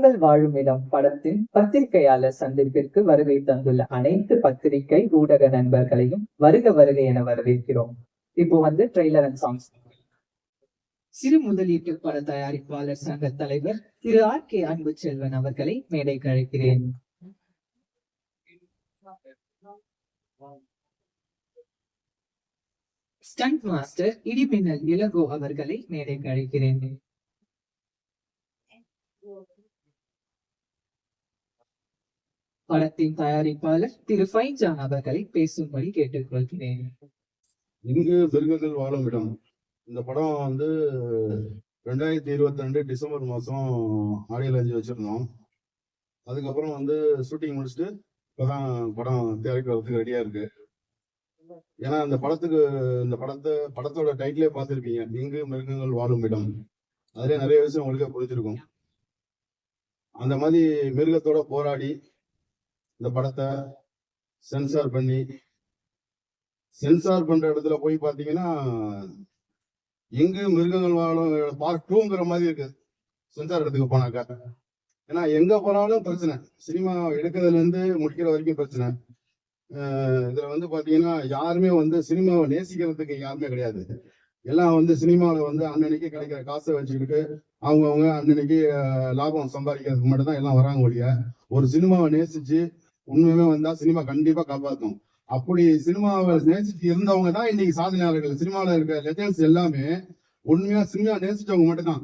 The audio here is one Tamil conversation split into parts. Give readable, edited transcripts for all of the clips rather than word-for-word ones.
மிருகங்கள் வாழும் இடம் படத்தின் பத்திரிகையாளர் சந்திப்பிற்கு வருகை தந்துள்ள அனைத்து பத்திரிகை ஊடக நண்பர்களையும் வருக வருக என வரவேற்கிறோம். இப்போ ட்ரெய்லர் அண்ட் சாங்ஸ். சிறு முதலீட்டு பட தயாரிப்பாளர் சங்க தலைவர் திரு R.K. அன்பு செல்வன் அவர்களை மேடைக்கு அழைக்கிறேன். ஸ்டண்ட் மாஸ்டர் இடிமின்னல் இளங்கோ அவர்களை மேடைக்கு அழைக்கிறேன். படத்தின் தயாரிப்பாளர் திரு ஃபைன்ஜான் அவர்களை பேசும்படி கேட்டுக்கொள்கிறேன். இங்கு மிருகங்கள் வாழும் இடம் இந்த படம் 2022 டிசம்பர் மாசம் ஆடியோ லான்ச் வச்சிருந்தோம். அதுக்கப்புறம் ஷூட்டிங் முடிச்சுட்டு இப்பதான் படம் தயாரிக்கிறதுக்கு ரெடியா இருக்கு. ஏன்னா இந்த படத்தோட டைட்டிலே பார்த்துருப்பீங்க, இங்கு மிருகங்கள் வாழும் இடம். அதுல நிறைய விஷயம் உங்களுக்கு புரிஞ்சிருக்கும். அந்த மாதிரி மிருகத்தோட போராடி இந்த படத்தை சென்சார் பண்ற இடத்துல போய் பாத்தீங்கன்னா எங்கு மிருகங்கள் வாழும் பார்ட் 2ங்கிற மாதிரி இருக்கு சென்சார் இடத்துக்கு போனாக்கா. ஏன்னா எங்க போனாலும் பிரச்சனை, சினிமா எடுக்கிறதுல இருந்து முடிக்கிற வரைக்கும் பிரச்சனை. இதுல பாத்தீங்கன்னா யாருமே சினிமாவை நேசிக்கிறதுக்கு யாருமே கிடையாது. எல்லாம் சினிமாவில அன்னன்னைக்கு கிடைக்கிற காசை வச்சுக்கிட்டு அவங்க அன்னன்னைக்கு லாபம் சம்பாதிக்கிறதுக்கு மட்டும் தான் எல்லாம் வராங்க ஒழிய, ஒரு சினிமாவை நேசிச்சு உண்மையுமே வந்தா சினிமா கண்டிப்பா காப்பாற்றும். அப்படி சினிமாவை நேசிச்சு இருந்தவங்க தான் இன்னைக்கு சாதனையாளர்கள். சினிமாவில் இருக்க லெஜண்ட்ஸ் எல்லாமே உண்மையா சினிமா நேசிச்சவங்க மட்டும்தான்.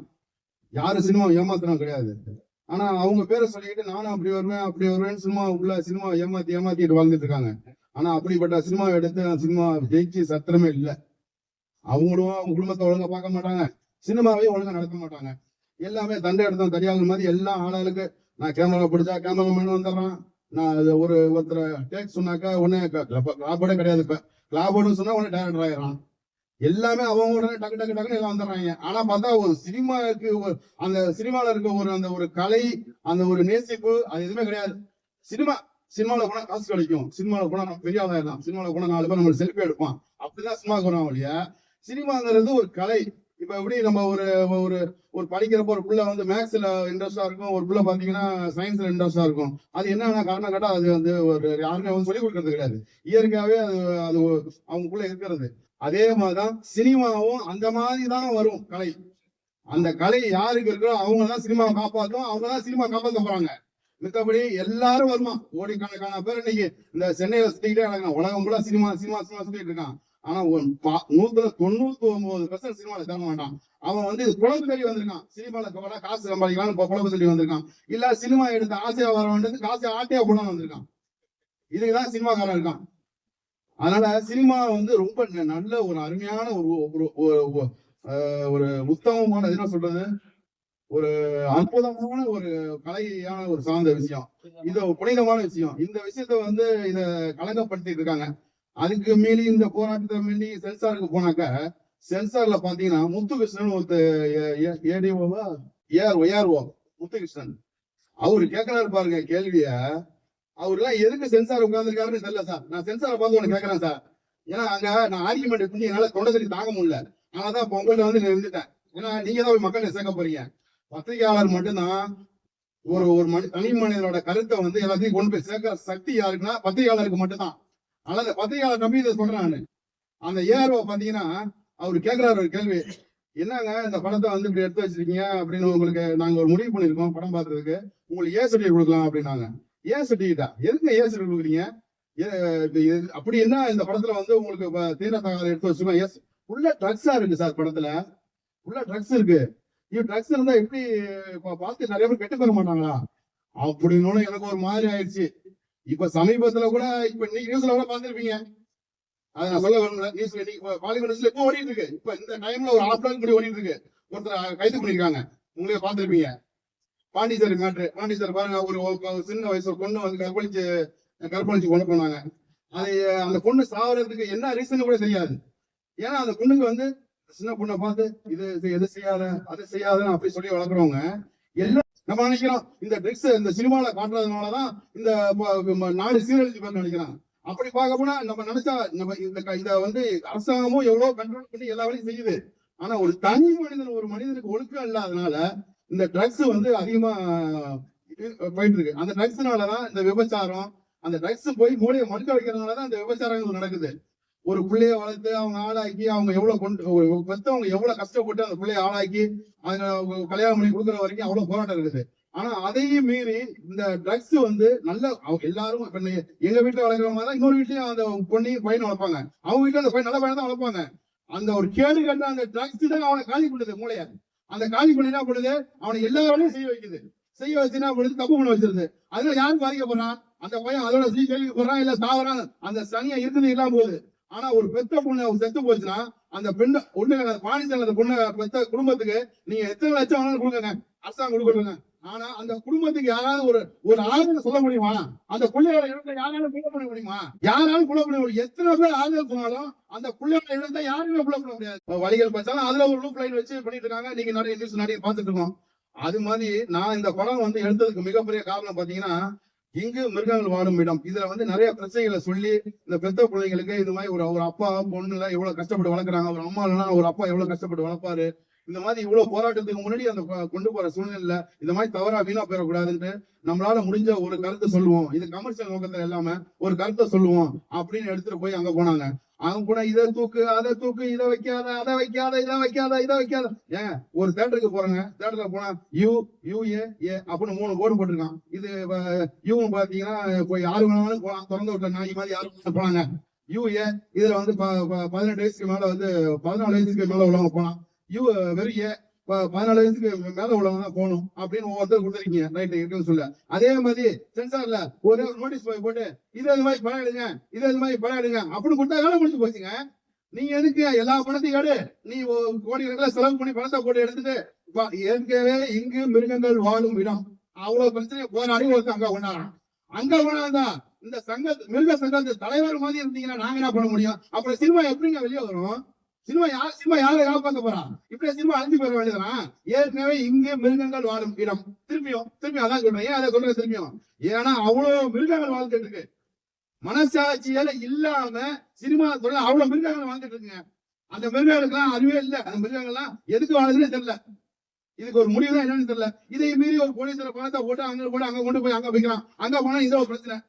யாரும் சினிமா ஏமாத்துறோம் கிடையாது. ஆனா அவங்க பேரை சொல்லிக்கிட்டு நானும் அப்படி வருவேன்னு சினிமா ஏமாத்திட்டு வாழ்ந்துட்டு இருக்காங்க. ஆனா அப்படிப்பட்ட சினிமா எடுத்து சினிமா ஜெயிச்சு சத்திரமே இல்லை. அவங்களும் அவங்க குடும்பத்தை ஒழுங்கா பார்க்க மாட்டாங்க, சினிமாவையும் ஒழுங்கா நடத்த மாட்டாங்க. எல்லாமே தண்டை எடுத்தோம் தனியாகிற மாதிரி எல்லாம் ஆளாளுக்கு நான் கேமரா பிடிச்சா கேமராமேன் வந்துடுறான். நான் ஒருத்தரை டேக் சொன்னாக்கா உடனே கிளாபோர்டே கிடையாது. இப்ப கிளாபோர்டுன்னு சொன்னா உடனே டேரக்டர் ஆயிடுறான். எல்லாமே அவங்க உடனே டக்குன்னு எல்லாம் வந்துடுறாங்க. ஆனா பார்த்தா ஒரு சினிமாவுக்கு அந்த சினிமால இருக்க ஒரு கலை, அந்த ஒரு நேசிப்பு, அது எதுவுமே கிடையாது. சினிமாவில் போனா காசு கிடைக்கும், சினிமாவில் போனா நம்ம பெரிய ஆளாயிடலாம், சினிமாவில் போனா 4 பேர் நம்ம செல்ஃபி எடுப்பான், அப்படிதான் சினிமாவுக்கு வரோம் இல்லையா. சினிமாங்கிறது ஒரு கலை. இப்ப எப்படி நம்ம ஒரு படிக்கிறப்ப ஒரு பிள்ளை மேக்ஸ்ல இன்ட்ரெஸ்டா இருக்கும், ஒரு பிள்ளை பாத்தீங்கன்னா சயின்ஸ்ல இன்ட்ரெஸ்டா இருக்கும். அது என்ன காரணம் கேட்டா அது ஒரு யாருமே சொல்லிக் கொடுக்கறது கிடையாது. இயற்கையாவே அது அவங்களுக்குள்ள இருக்கிறது. அதே மாதிரிதான் சினிமாவும் அந்த மாதிரிதான் வரும் கலை. அந்த கலை யாருக்கு இருக்கோ அவங்கதான் சினிமாவை காப்பாற்றும், அவங்கதான் சினிமா காப்பாற்ற போறாங்க. மித்தபடி எல்லாரும் வருமா கோடிக்கணக்கான பேர் இன்னைக்கு இந்த சென்னையில சுத்திக்கிட்டே நடக்கலாம். உலகம் கூட சினிமா சுத்திட்டு இருக்கான். ஆனா 99% சினிமாவில் தர மாட்டான். அவன் குழம்பு தேடி வந்திருக்கான், சினிமாவில் காசு சம்பாதிக்கலாம் குழம்பு தேடி வந்திருக்கான். இல்ல சினிமா எடுத்த ஆசையா வர வேண்டியது காசை ஆட்டையா போட வந்திருக்கான். இதுக்குதான் சினிமாக்காரன் இருக்கான். அதனால சினிமா ரொம்ப நல்ல ஒரு அருமையான ஒரு உத்தமமான என்ன சொல்றது, ஒரு அற்புதமான ஒரு கலையான ஒரு சார்ந்த விஷயம். இது புனிதமான விஷயம். இந்த விஷயத்த இத கலங்கப்படுத்திட்டு இருக்காங்க. அதுக்கு மீறி இந்த போராட்டத்தை மீறி சென்சாருக்கு போனாக்க, சென்சார்ல பாத்தீங்கன்னா முத்துகிருஷ்ணன் ஏடிஓவா ஏஆர்ஓ முத்துகிருஷ்ணன் அவரு கேட்கிறாரு பாருங்க கேள்விய. அவருலாம் எதுக்கு சென்சார் உட்கார்ந்துருக்காருன்னு தெரியல சார். நான் சென்சாரை பார்த்து ஒண்ணு கேட்கறேன் சார். ஏன்னா அங்க நான் ஆர்கியூமெண்ட் பண்ணி என்னால தொண்டை தண்ணி தாங்க முடியல. ஆனாதான் இப்ப உங்கள்ட்ட இருந்துட்டேன். ஏன்னா நீங்க தான் போய் மக்களை சேர்க்க போறீங்க. பத்திரிகையாளர் மட்டும்தான் ஒரு தனி மனிதனோட கருத்தை எல்லாத்தையும் கொண்டு போய் சேர்க்கிற சக்தி யாருக்குன்னா பத்திரிகையாளருக்கு மட்டும்தான். ஆனா அந்த பத்திரிகையாளர் நம்பி இதை சொல்றேன். அந்த ஏஆர்ஓ பாத்தீங்கன்னா அவரு கேட்கிறாரு ஒரு கேள்வி, என்னங்க இந்த படத்தை இப்படி எடுத்து வச்சிருக்கீங்க அப்படின்னு, உங்களுக்கு நாங்க ஒரு முடிவு பண்ணிருக்கோம் படம் பார்த்ததுக்கு, உங்களுக்கு ஏ சர்டிஃபிகேட் கொடுக்கலாம் அப்படின்னாங்க. ஏ சர்டிஃபிகேட்டா? எதுக்கு ஏ சர்டிஃபிகேட் கொடுக்குறீங்க? அப்படி என்ன இந்த படத்துல உங்களுக்கு தீர தகவல் எடுத்து வச்சிருக்கோம். எஸ், உள்ள ட்ரக்ஸா இருக்கு சார், படத்துல உள்ள ட்ரக்ஸ் இருக்கு. ட்ரக்ஸ் இருந்தா எப்படி பார்த்து நிறைய பேர் கெட்டு பெற மாட்டாங்களா அப்படின்னு எனக்கு ஒரு மாதிரி ஆயிடுச்சு. இப்ப சமீபத்துல கூட இப்ப இன்னைக்கு நியூஸ்ல கூட பார்த்திருப்பீங்க. அதை நான் சொல்ல வரல. நியூஸ்ல பாலிவுட் நியூஸ்ல இப்போ ஓடிட்டு இருக்கு. இப்ப இந்த டைம்ல ஒரு ஹாஃப் டாக் முடி ஓடிட்டு இருக்கு. ஒருத்தர் கைது பண்ணிருக்காங்க, உங்களே பார்த்திருப்பீங்க. பாண்டிச்சேரி மேட்ரு. பாண்டிச்சேரி பாருங்க, ஒரு சின்ன வயசு பொண்ணு கற்பழிச்சு கொண்டு போனாங்க. அது அந்த பொண்ணு சாவறதுக்கு என்ன ரீசன் கூட தெரியாது. ஏன்னா அந்த பொண்ணுக்கு சின்ன பொண்ணை பார்த்து இது எது செய்யாத அதை செய்யாத அப்படி சொல்லி வளர்க்குறவங்க எல்லாம் நம்ம நினைக்கிறோம் இந்த ட்ரிக்ஸ் இந்த சினிமால காட்டுறதுனாலதான் இந்த நாடு சீரழிஞ்சு நினைக்கிறாங்க. அப்படி பார்க்க போனா நம்ம நினைச்சா நம்ம இத அரசாங்கமும் எவ்வளவு கண்ட்ரோல் பண்ணி எல்லா வேலையும் செய்யுது. ஆனா ஒரு தனி மனிதன், ஒரு மனிதனுக்கு ஒழுக்கம் இல்லாதனால இந்த ட்ரக்ஸ் அதிகமா போயிட்டு இருக்கு. அந்த ட்ரக்ஸ்னாலதான் இந்த விபச்சாரம், அந்த ட்ரக்ஸ் போய் மூளையை மறுக்க வைக்கிறதுனாலதான் இந்த விபச்சாரங்கள் நடக்குது. ஒரு பிள்ளைய வளர்த்து அவங்க ஆளாக்கி அவங்க பெத்தவங்க எவ்வளவு கஷ்டப்பட்டு அந்த பிள்ளைய ஆளாக்கி அவங்க கல்யாணம் பண்ணி கொடுக்குற வரைக்கும் அவ்வளவு போராட்டம் இருக்குது. ஆனா அதையும் மீறி இந்த ட்ரக்ஸ் நல்ல எல்லாரும் எங்க வீட்டுல வளர்க்குற மாதிரி தான் இன்னொரு வீட்லயும் அந்த பொண்ணையும் பையனை வளர்ப்பாங்க. அவங்க வீட்டுல அந்த பையன் நல்ல பையன் தான் வளர்ப்பாங்க. அந்த ஒரு கேடு கட்ட அந்த ட்ரக்ஸ் தான் அவனை காலி பண்ணுது மூளைய. அந்த காலி பண்ணி என்ன பண்ணுது, அவனை எல்லா வேலையும் செய்ய வைக்குது. செய்ய வச்சு என்ன பண்ணுது, தப்பு பண்ண வச்சிருது. அதனால யாரும் பாதிக்கப்படுறான், அந்த பையன் அதோட கேள்விப்படுறான், இல்ல சாவறான், அந்த சனியா இருக்குது இல்லாம போகுது. ஆனா ஒரு பெத்த பொண்ணு செத்து போச்சுன்னா அந்த பெண்ணு ஒண்ணு பாண்டிச்சேரி அந்த பொண்ணு பெத்த குடும்பத்துக்கு நீங்க எத்தனை லட்சம் வேணாலும் கொடுங்க, அரசாங்கம் கொடுக்கணுங்க. ஆனா அந்த குடும்பத்துக்கு யாராவது ஒரு ஆறுதல் சொல்ல முடியுமா? அந்த பிள்ளையோட இடத்தை யாராலும் புள்ள பண்ண முடியுமா? யாராலும் புள்ள பண்ண முடியும்? எத்தனை பேர் ஆறுதல் சொன்னாலும் அந்த பிள்ளையோட இடத்தை யாருமே புள்ள பண்ண முடியாது. வழிகள் பார்த்தாலும் அதுல ஒரு லூப் லைன் வச்சு பண்ணிட்டு இருக்காங்க. நீங்க நிறைய நியூஸ் நிறைய பார்த்துட்டு இருக்கோம். அது மாதிரி நான் இந்த படம் எடுத்ததுக்கு மிகப்பெரிய காரணம் பாத்தீங்கன்னா, இங்கு மிருகங்கள் வாழும் இடம். இதுல நிறைய பிரச்சனைகளை சொல்லி இந்த பெத்த பிள்ளைங்களுக்கு இது மாதிரி ஒரு அப்பா பொண்ணுல எவ்வளவு கஷ்டப்பட்டு வளர்க்குறாங்க, ஒரு அம்மா இல்லைன்னா ஒரு அப்பா எவ்வளவு கஷ்டப்பட்டு வளர்ப்பாரு. இந்த மாதிரி இவ்வளவு போராட்டத்துக்கு முன்னாடி அந்த கொண்டு போற சூழ்நிலை இந்த மாதிரி தவறா வீணா போயிடக்கூடாதுன்ட்டு நம்மளால முடிஞ்ச ஒரு கருத்தை சொல்லுவோம். இது கமர்ஷியல் நோக்கத்துல இல்லாம ஒரு கருத்தை சொல்லுவோம் அப்படின்னு எடுத்துட்டு போய் அங்க போனாங்க. அவங்க கூட இதை தூக்கு அதை தூக்கு, இதை வைக்காத அதை வைக்காத இதை வைக்காத இதை வைக்காத. ஏன் ஒரு தேட்டருக்கு போறாங்க, தேட்டர்ல போனா UA அப்படின்னு 3 போர்டு போட்டிருக்கான். இது யூன்னு பாத்தீங்கன்னா போய் யாரு வேணாலும் போலாம், திறந்து விட்ட நாய் மாதிரி யாரும் போனாங்க. UA இதுல 18 வயசுக்கு மேல 14 வயசுக்கு மேல உள்ளவங்க போலாம். வெறும் 14 வயசுக்கு மேல உள்ளவங்க தான் போகணும் அப்படின்னு ஒவ்வொருத்தர் கொடுத்துருக்கீங்க. ரைட் இருக்குன்னு சொல்ல. அதே மாதிரி சென்சார்ல ஒரு நோட்டீஸ் போட்டு இது மாதிரி படம் எடுங்க, இது மாதிரி படம் எடுங்க அப்படின்னு கொடுத்தா வேலை முடிச்சு போச்சுங்க. நீங்க எதுக்கு எல்லா பணத்தையும் எடு, நீ கோடிக்கணக்கில் செலவு பண்ணி பணத்தை போட்டு எடுத்துட்டு ஏற்கனவே இங்கு மிருகங்கள் வாழும் இடம் அவ்வளவு பிரச்சனையை போராடி ஒருத்தர் அங்க கொண்டாடுறான். அங்க கொண்டாதான் இந்த மிருக சங்கத்து தலைவர் மாதிரி இருந்தீங்கன்னா நாங்க என்ன பண்ண முடியும்? அப்புறம் சினிமா எப்படிங்க வெளியே வரும்? சினிமா யாரை காப்பாற்ற போறான்? இப்படியே சினிமா அழிஞ்சு போயிட வேண்டியதுதான். ஏற்கனவே இங்கே மிருகங்கள் வாழும் இடம். திரும்பியும் அதான் சொல்றேன். ஏன் அதை சொல்றேன் திரும்பியும்? ஏன்னா அவ்வளவு மிருகங்கள் வாழ்ந்துட்டு இருக்கு. மனசாட்சியால இல்லாம சினிமா துறை அவ்வளவு மிருகங்கள் வாழ்ந்துட்டு இருக்குங்க. அந்த மிருகங்களுக்கு எல்லாம் அறிவே இல்லை. அந்த மிருகங்கள்லாம் எதுக்கு வாழுதுன்னு தெரியல. இதுக்கு ஒரு முடிவு தான் என்னன்னு தெரியல. இதை மீறி ஒரு போலீஸ்ல பணத்தை போட்டு அங்க கொண்டு போய் அங்க வைக்கிறான். அங்க போனா இந்த ஒரு பிரச்சனை.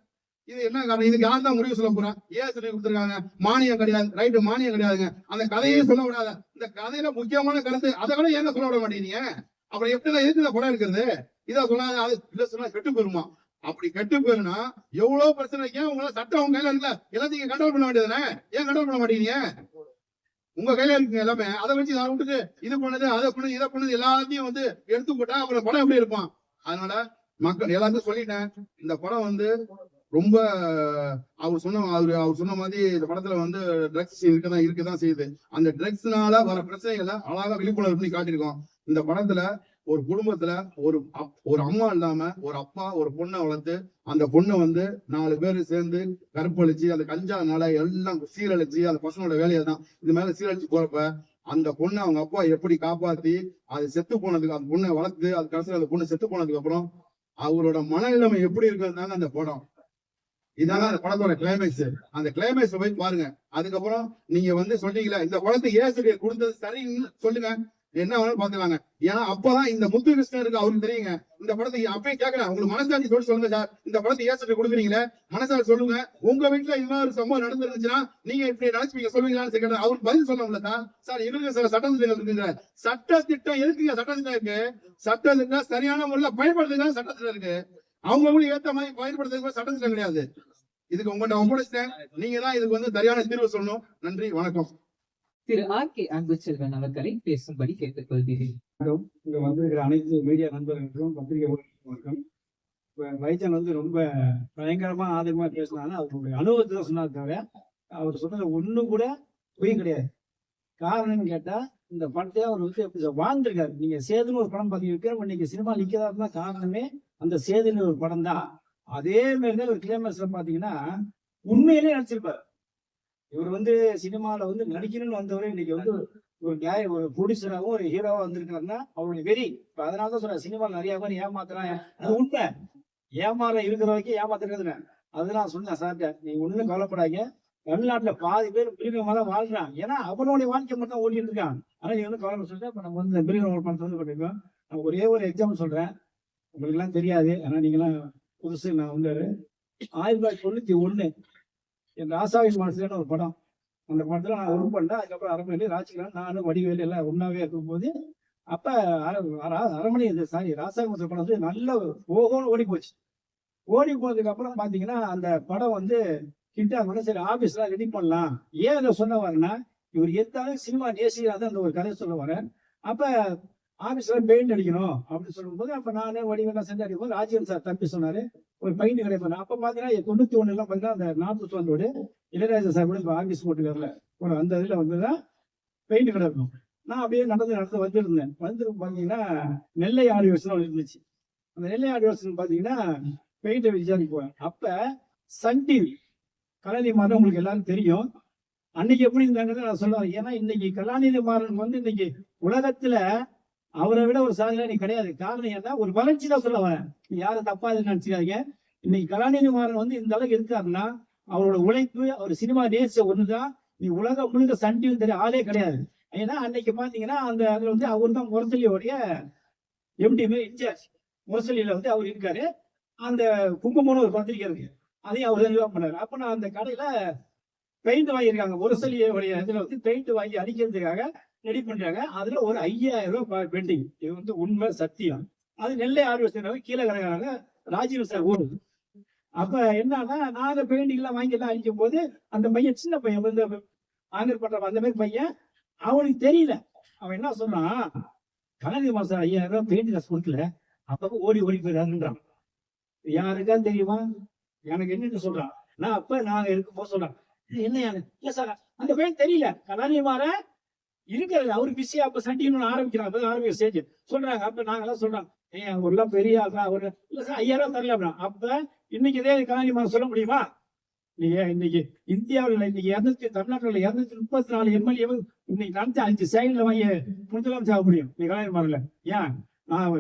இது என்ன காரணம்? இதுக்கு யார் தான் முடிவு சொல்ல போறா? ஏன் சொல்லி கொடுத்துருக்காங்க? மானியம் கிடையாது. ரைட்டு, மானியம் கிடையாதுங்க. அந்த கதையே சொல்ல விடாத. இந்த கதையில முக்கியமான கருத்து அதை கூட ஏங்க சொல்ல விட மாட்டேங்க? அப்புறம் எப்படி எதுக்கு இந்த படம் இருக்கிறது? இதை சொல்லாத, அது இல்ல சொன்னா கெட்டு போயிருமா? அப்படி கெட்டு போயிருனா எவ்வளவு பிரச்சனை. ஏன் உங்களால சட்டம் உங்க கையில இருக்குல்ல, எல்லாத்தையும் கண்ட்ரோல் பண்ண வேண்டியதுதானே? ஏன் கண்ட்ரோல் பண்ண மாட்டேங்க? உங்க கையில இருக்குங்க எல்லாமே. அதை வச்சு நான் விட்டுட்டு இது பண்ணுது அதை பண்ணுது இதை பண்ணுது எல்லாத்தையும் எடுத்து போட்டா அப்புறம் படம் எப்படி இருப்பான்? அதனால மக்கள் எல்லாத்தையும் சொல்லிட்டேன். இந்த படம் ரொம்ப அவர் சொன்ன மாதிரி இந்த படத்துல ட்ரக்ஸ் இருக்கதான் செய்யுது. அந்த ட்ரக்ஸ்னால வர பிரச்சனைகளை அழகா விழிப்புணர்வு பண்ணி காட்டியிருக்கோம். இந்த படத்துல ஒரு குடும்பத்துல ஒரு அம்மா இல்லாம ஒரு அப்பா ஒரு பொண்ணை வளர்த்து அந்த பொண்ணை 4 பேர் சேர்ந்து கற்பழிச்சு அந்த கஞ்சானால எல்லாம் சீரழிச்சு அந்த பசங்களோட வேலையை தான் இது மேல சீரழிச்சு போறப்ப அந்த பொண்ணை அவங்க அப்பா எப்படி காப்பாத்தி அது செத்து போனதுக்கு அந்த பொண்ணை வளர்த்து அது கடைசியில் அந்த பொண்ணு செத்து போனதுக்கு அப்புறம் அவரோட மனநிலைமை எப்படி இருக்குதுதாங்க அந்த படம். இதாங்க அந்த படத்தோட கிளைமேக்ஸ். அந்த கிளைமேக்ஸ் போய் பாருங்க. அதுக்கப்புறம் நீங்க சொல்றீங்களா இந்த படத்துக்கு ஏன் கொடுத்தது சரின்னு சொல்லுங்க, என்ன வேணாலும் பாத்துக்கலாங்க. ஏன்னா அப்பதான் இந்த முத்து கிருஷ்ணருக்கு அவருக்கு தெரியுங்க. இந்த படத்தை அப்பயே கேட்கலாம், உங்களுக்கு மனசாட்சி சொல்லி சொல்லுங்க சார், இந்த படத்தை ஏன் கொடுக்குறீங்களே மனசாட்சி சொல்லுங்க. உங்க வீட்டுல இது மாதிரி ஒரு சம்பவம் நடந்துருந்துச்சுன்னா நீங்க இப்படி நினைச்சுப்பீங்க சொல்லுவீங்களான்னு கேட்டா அவருக்கு பதில் சொல்லணும்ல சார் எங்களுக்கு சில சட்ட திட்டங்கள் இருக்குங்க. சட்ட திட்டம் எதுக்குங்க? சட்ட திட்டம் இருக்கு. சட்ட திட்டம் சரியான முறையில பயன்படுத்துறதுக்காக சட்ட திட்டம் இருக்கு. அவங்களுக்கு ஏத்த மாதிரி பயன்படுத்துறதுக்கு சட்ட திட்டம் கிடையாது. இதுக்கு உங்கள்கிட்ட ஒப்படைச்சிட்டேன். நீங்க தான் இதுக்கு சரியான தீர்வு சொல்லணும். நன்றி, வணக்கம். திரு R.K. அன்புச்செல்வன் அவர்களை பேசும்படி கேட்டுக்கொள்கிறேன். இங்க வந்திருக்கிற அனைத்து மீடியா நண்பர்களுக்கும் பத்திரிகை வணக்கம். வைஜன் ரொம்ப பயங்கரமா ஆதரமா பேசினாலும் அவருடைய அனுபவத்தை தான் சொன்னார் தவிர அவர் சொன்னது ஒண்ணு கூட பொய் கிடையாது. காரணம்னு கேட்டா இந்த படத்தையே அவர் எப்படி வாழ்ந்திருக்காரு. நீங்க சேதுன்னு ஒரு படம் பாத்தீங்க, விக்ரம் இன்னைக்கு சினிமா நிக்கிறதா காரணமே அந்த சேதுன்னு ஒரு படம் தான். அதே மாதிரிதான் ஒரு கிளைமேக்ஸ்ல பாத்தீங்கன்னா உண்மையிலே நடிச்சிருப்பாரு. இவர் சினிமால நடிக்கணும்னு வந்தவரை இன்னைக்கு ஒரு ப்ரொடியூசராகவும் ஒரு ஹீரோவா வந்திருக்காருன்னா அவருடைய வெறி. இப்ப அதனாலதான் சொல்றேன், சினிமாவில் நிறைய பேர் ஏமாத்துறான். அது உண்மை. ஏமாற இருக்கிற வரைக்கும் ஏமாத்துறதுன்னு அது நான் சொன்னேன் சார்ட்ட. நீங்க ஒண்ணும் கவலைப்படாங்க, தமிழ்நாட்டுல பாதி பேர் மிருகமா தான் வாழ்றான். ஏன்னா அவனுடைய வாழ்க்கை மட்டும் ஓட்டிட்டு இருக்கான். ஆனா நீ கவலை சொல்லிட்டு இப்ப நம்ம இந்த மிருகம் ஒரு பணத்தை பண்ணிருக்கோம். நான் ஒரே ஒரு எக்ஸாம்பிள் சொல்றேன். உங்களுக்கு எல்லாம் தெரியாது, ஆனா நீங்களாம் புதுசு. நான் வந்து 1991 என் ராசாவின் மனசுலன்னு ஒரு படம். அந்த படத்துல நான் ஒர்க் பண்ணேன். அதுக்கப்புறம் அரண்மனை ராஜ்கிரண் நானும் வடிவேலு எல்லாம் ஒன்னாவே இருக்கும்போது அப்ப அரண்மனை சாரி ராசாவின் மனசு படம் வந்து நல்ல ஓகோன்னு ஓடி போச்சு. ஓடி போனதுக்கு அப்புறம் பாத்தீங்கன்னா அந்த படம் வந்து கிட்ட கூட சரி ஆபீஸ்லாம் ரெடி பண்ணலாம். ஏன் அதை சொல்ல வரேன்னா, இவர் எத்தாலும் சினிமா நேசிக்கிறாத அந்த ஒரு கதை சொல்ல வரேன். அப்ப ஆபீஸ்ல பெயிண்ட் அடிக்கணும் அப்படின்னு சொல்லும்போது அப்ப நானே வடிவெல்லாம் செஞ்சு அடிக்கும் போது ராஜீவன் சார் தம்பி சொன்னாரு ஒரு பெயிண்ட் கடை பண்ண. அப்ப பாத்தீங்கன்னா 91 எல்லாம் பாத்தீங்கன்னா அந்த 40 ரோடு இளையராஜா சார் கூட இப்ப ஆபீஸ் போட்டுக்காருல ஒரு அந்த இதுல வந்துதான் பெயிண்ட் கடை இருக்கும். நான் அப்படியே நடந்து வந்துருந்தேன். வந்து பாத்தீங்கன்னா நெல்லை ஆடியோஸ்லாம் இருந்துச்சு. அந்த நெல்லை ஆடியோஸ் பாத்தீங்கன்னா பெயிண்ட் விசாரிக்கு போவேன். அப்ப சன் டிவி கலாநிதி மாறன் உங்களுக்கு எல்லாரும் தெரியும். அன்னைக்கு எப்படி இருந்தாங்கிறத நான் சொல்லுவேன். ஏன்னா இன்னைக்கு கலாநிதி மாறன் வந்து இன்னைக்கு உலகத்துல அவரை விட ஒரு சாதனை கிடையாது. காரணம் என்ன, ஒரு வளர்ச்சி தான் சொல்ல வரேன். யாரும் தப்பா நினைச்சுக்காதீங்க. இன்னைக்கு கலாநிதி மாறன் வந்து இந்த அளவுக்கு இருக்காருன்னா அவரோட உழைப்பு, அவர் சினிமா நேசிச்ச ஒண்ணுதான். நீ உலகம் முழுக்க சன் டிவி தெரிய ஆளே கிடையாது. ஏன்னா அன்னைக்கு பாத்தீங்கன்னா அந்த அதுல வந்து அவர் தான் முரசொலியோடைய எம்டி இன்சார்ஜ். முரசொலியில வந்து அவர் இருக்காரு. அந்த குங்குமம்னு ஒரு பத்திரிக்கை இருக்கு, அதையும் அவர் தான் நிர்வாகம் பண்ணாரு. அப்ப நான் அந்த கடையில பெயிண்ட் வாங்கியிருக்காங்க. முரசொலியோடைய இதுல வந்து பெயிண்ட் வாங்கி அடிக்கிறதுக்காக ரெடி பண்றாங்க. அதுல ஒரு 5000 ரூபாய் பெண்டிங். இது வந்து உண்மை சத்தியம். அது நெல்லை ஆர்வம் கீழே கிடக்கிறாங்க ராஜீவ் சார் ஊரு. அப்ப என்னன்னா நான் அந்த பெயிண்டிங் எல்லாம் வாங்கி எல்லாம் அடிக்கும் போது அந்த பையன் சின்ன பையன் வந்து ஆங்கர் பண்ற அந்த மாதிரி பையன் அவனுக்கு தெரியல. அவன் என்ன சொன்னான், கலாநிதி மாஸ்டர் 5000 ரூபாய் பெயிண்ட் காசு கொடுக்கல, அப்பப்ப ஓடி போயிடாருன்றான். யாருக்கா தெரியுமா? எனக்கு என்னன்னு சொல்றான். நான் அப்ப நாங்க இருக்கும்போது சொல்றேன் என்ன இல்ல சார் அந்த பையன் தெரியல. கலாநிதி மாறன் இருக்கிறது அவரு பிஸியா அப்ப சட்டின்னு ஆரம்பிக்கிறாங்க ஸ்டேஜ் சொல்றாங்க. அப்ப நாங்கெல்லாம் சொல்றோம் ஒரு பெரிய ஆள்றா ஒரு இல்ல சார் 5000 ரூபாய் தரல அப்படின்னா. அப்ப இன்னைக்கு இதே கலாநிதி மாறன் சொல்ல முடியுமா? நீங்க இன்னைக்கு இந்தியாவில் இன்னைக்கு தமிழ்நாட்டில் 234 எம்எல்ஏ இன்னைக்கு நடத்தி 5 செகண்ட்ல வாங்கி முதலமைச்சர் ஆக முடியும். நீ கலாநிதி மாறல ஏன் நான்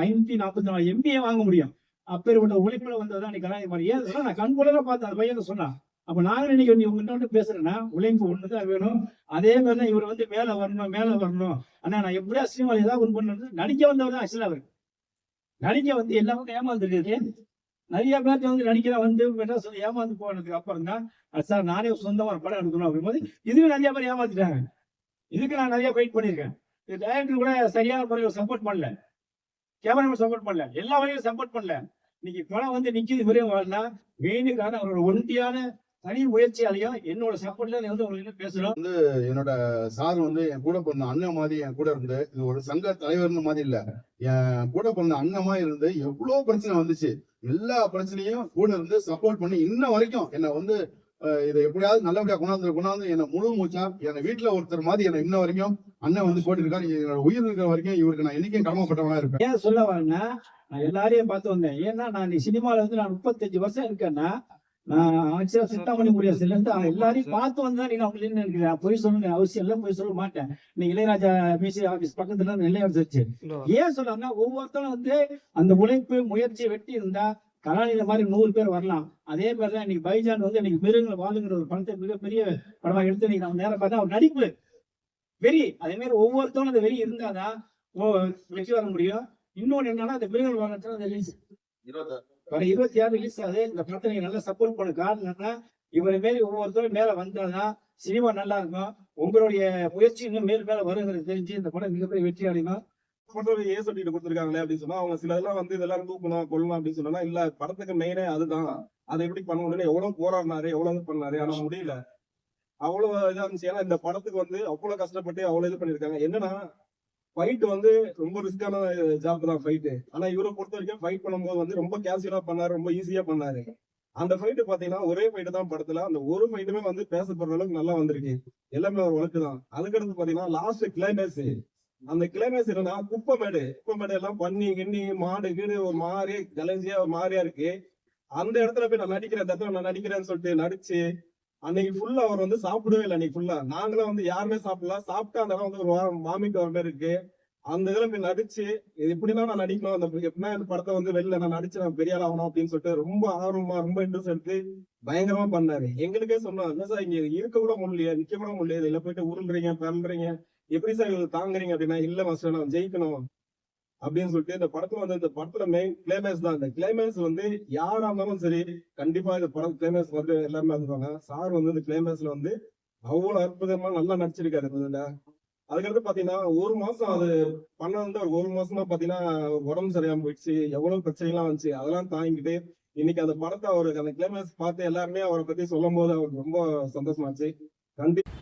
544 எம்பிஏ வாங்க முடியும். அப்பேற்பட்ட உழைப்புல வந்ததுதான் நீ கலாநிதி மாறன். ஏன் நான் கண்கூட பார்த்தேன் அந்த பையனை சொன்னான். அப்ப நாங்க இன்னைக்கு நீ உங்ககிட்ட பேசுறேன்னா உழைப்பு ஒண்ணுதான் வேணும். அதே மாதிரிதான் இவர் வந்து மேல வரணும். ஆனா நான் எப்படியா சினிமாவில் ஏதாவது ஒன்று பண்ணு நடிக்க வந்தவர் தான் ஆக்சுவலா அவர் நடிக்க வந்து எல்லாமே ஏமாந்துருக்குது. நிறைய பேர்த்த வந்து நடிக்கிறா வந்து சொல்லி ஏமாந்து போனதுக்கு அப்புறம் தான் சார் நானே சொந்தமா ஒரு படம் எடுக்கணும் அப்படிங்கும்போது இதுக்கு நிறைய பேர் ஏமாத்திட்டாங்க. இதுக்கு நான் நிறைய ஃபைட் பண்ணியிருக்கேன். டைரக்டர் கூட சரியான முறையில் சப்போர்ட் பண்ணல, கேமராமேன் சப்போர்ட் பண்ணல, எல்லா வகையிலும் சப்போர்ட் பண்ணல. இன்னைக்கு படம் வந்து நிக்குது விரைவு வரனா மெயினுக்கான அவரோட ஒன்றியான தனி முயற்சியாலையும் என்னோட சப்போர்ட்ல வந்து உங்களுக்கு பேசுறோம். வந்து என்னோட சார் வந்து என் கூட பிறந்த அண்ணன் மாதிரி என் கூட இருந்து, இது ஒரு சங்க தலைவர்னு மாதிரி இல்ல, என் கூட பிறந்த அண்ணன் மாதிரி இருந்து எவ்வளவு பிரச்சனை வந்துச்சு எல்லா பிரச்சனையும் கூட இருந்து சப்போர்ட் பண்ணி இன்ன வரைக்கும் என்ன வந்து இதை எப்படியாவது நல்லபடியா கொண்டாந்து என்ன முழு மூச்சா என்ன வீட்டுல ஒருத்தர் மாதிரி என்ன இன்ன வரைக்கும் அண்ணன் வந்து போட்டிருக்காரு. என்னோட உயிர் இருக்கிற வரைக்கும் இவருக்கு நான் என்னைக்கும் கடமைப்பட்டவனா இருப்பேன். ஏன் சொல்ல வரேன்னா நான் எல்லாரையும் பார்த்து வந்தேன். ஏன்னா நான் சினிமால வந்து நான் 35 வருஷம் இருக்கேன்னா நான் சித்தாமணி முடியாது எல்லாரையும் பார்த்து வந்தா நீங்க அவங்க நினைக்கிறேன். பொய் சொல்லணும் அவசியம் இல்லை, பொய் சொல்ல மாட்டேன். நீங்க இளையராஜா மியூசிக் ஆபீஸ் பக்கத்துல நெல்லை வச்சு ஏன் சொல்றாங்கன்னா ஒவ்வொருத்தரும் வந்து அந்த உழைப்பு முயற்சி வெட்டி இருந்தா கலாநிதி மாதிரி 100 பேர் வரலாம். அதே மாதிரிதான் இன்னைக்கு பைஜான் வந்து இன்னைக்கு மிருகங்கள் வாழுங்கிற ஒரு படத்தை மிகப்பெரிய படமா எடுத்து இன்னைக்கு நம்ம நேரம் பார்த்தா அவர் நடிப்பு வெறி. அதே மாதிரி ஒவ்வொருத்தரும் அந்த வெறி இருந்தாதான் வெற்றி வர முடியும். இன்னொன்னு என்னன்னா அந்த மிருகங்கள் வாழத்துல வர 26 ரிலீஸ் ஆகுது. இந்த படத்தை நீங்க நல்லா சப்போர்ட் பண்ண காரணம் என்னன்னா இவரை மாரி ஒவ்வொருத்தரும் மேல வந்தாதான் சினிமா நல்லா இருக்கும். உங்களுடைய முயற்சி இன்னும் மேல வருங்கிறது தெரிஞ்சு இந்த படம் மிகப்பெரிய வெற்றி அடையணும். ஏன் சொல்லிட்டு கொடுத்துருக்காங்களே அப்படின்னு சொன்னா அவங்க சில இதெல்லாம் வந்து இதெல்லாம் தூக்கணும் கொள்ளலாம் அப்படின்னு சொன்னா இல்ல படத்துக்கு மெயினே அதுதான். அதை எப்படி பண்ண முடியல, எவ்வளவு போராடினாரு, எவ்வளவு பண்ணாரு, ஆனா முடியல. அவ்வளவு இதா இருந்துச்சு. ஏன்னா இந்த படத்துக்கு வந்து அவ்வளவு கஷ்டப்பட்டு அவ்வளவு இது பண்ணிருக்காங்க. என்னன்னா ஃபைட் வந்து ரொம்ப ரிஸ்கான ஜாப் தான் ஃபைட்டு. ஆனா இவரை பொறுத்த வரைக்கும் ஃபைட் பண்ணும்போது வந்து ரொம்ப கேஷுவலா பண்ணாரு, ரொம்ப ஈஸியா பண்ணாரு. அந்த ஃபைட்டு பாத்தீங்கன்னா ஒரே ஃபைட்டு தான் படத்துல. அந்த ஒரு ஃபைட்டுமே வந்து பேசப்படுற அளவுக்கு நல்லா வந்திருக்கு. எல்லாமே ஒரு வழக்கு தான். அதுக்கடுத்து பாத்தீங்கன்னா லாஸ்ட் கிளைமேக்ஸ், அந்த கிளைமேக்ஸ் என்னன்னா குப்பமேடு எல்லாம் பண்ணி கிண்ணி மாடு கீடு ஒரு மாதிரி கலைஞ்சியா ஒரு மாதிரியா இருக்கு. அந்த இடத்துல போய் நான் நடிக்கிறேன்னு சொல்லிட்டு நடிச்சு அன்னைக்கு ஃபுல்லா அவர் வந்து சாப்பிடவே இல்லை. அன்னைக்கு ஃபுல்லா நாங்களும் வந்து யாருமே சாப்பிடலாம். சாப்பிட்டா அந்த இடம் வந்து ஒரு வாமிட்டு வர மாதிரி இருக்கு. அந்த இதுல போய் நடிச்சு எப்படிலாம் நான் நடிக்கணும், அந்த எப்படின்னா இந்த படத்தை வந்து வெளில நான் நடிச்சு நான் பெரிய ஆள் ஆகணும் அப்படின்னு சொல்லிட்டு ரொம்ப ஆர்வமா ரொம்ப இன்ட்ரெஸ்ட் எடுத்து பயங்கரமா பண்ணாரு. எங்களுக்கே சொன்னோம் என்ன சார் இங்க இருக்க கூட முடியலையா, நிக்க கூட முடியாது, இல்ல போயிட்டு உருள்றீங்க பண்றீங்க எப்படி சார் தாங்குறீங்க அப்படின்னா இல்ல மாஸ்டர் நான் ஜெயிக்கணும், அப்படின்னு சொல்லிட்டு இந்த படத்துல வந்து இந்த படத்துல மெயின் கிளைமேக்ஸ் தான். இந்த கிளைமேக்ஸ் வந்து யாரா இருந்தாலும் சரி கண்டிப்பா இந்த படம் கிளைமேக்ஸ் வந்து எல்லாருமே வந்துருவாங்க. சார் வந்து இந்த கிளைமேக்ஸ்ல வந்து அவ்வளவு அற்புதமா நல்லா நடிச்சிருக்காரு இதுல. அதுக்கடுத்து பாத்தீங்கன்னா ஒரு மாசம் அது பண்ண வந்து ஒரு மாசமா பாத்தீங்கன்னா உடம்பு சரியாம போயிடுச்சு, எவ்வளவு பிரச்சனை எல்லாம் வந்துச்சு, அதெல்லாம் தாங்கிட்டு இன்னைக்கு அந்த படத்தை அவருக்கு அந்த கிளைமேக்ஸ் பார்த்து எல்லாருமே அவரை பத்தி சொல்லும் போது அவருக்கு ரொம்ப சந்தோஷமாச்சு. கண்டிப்பா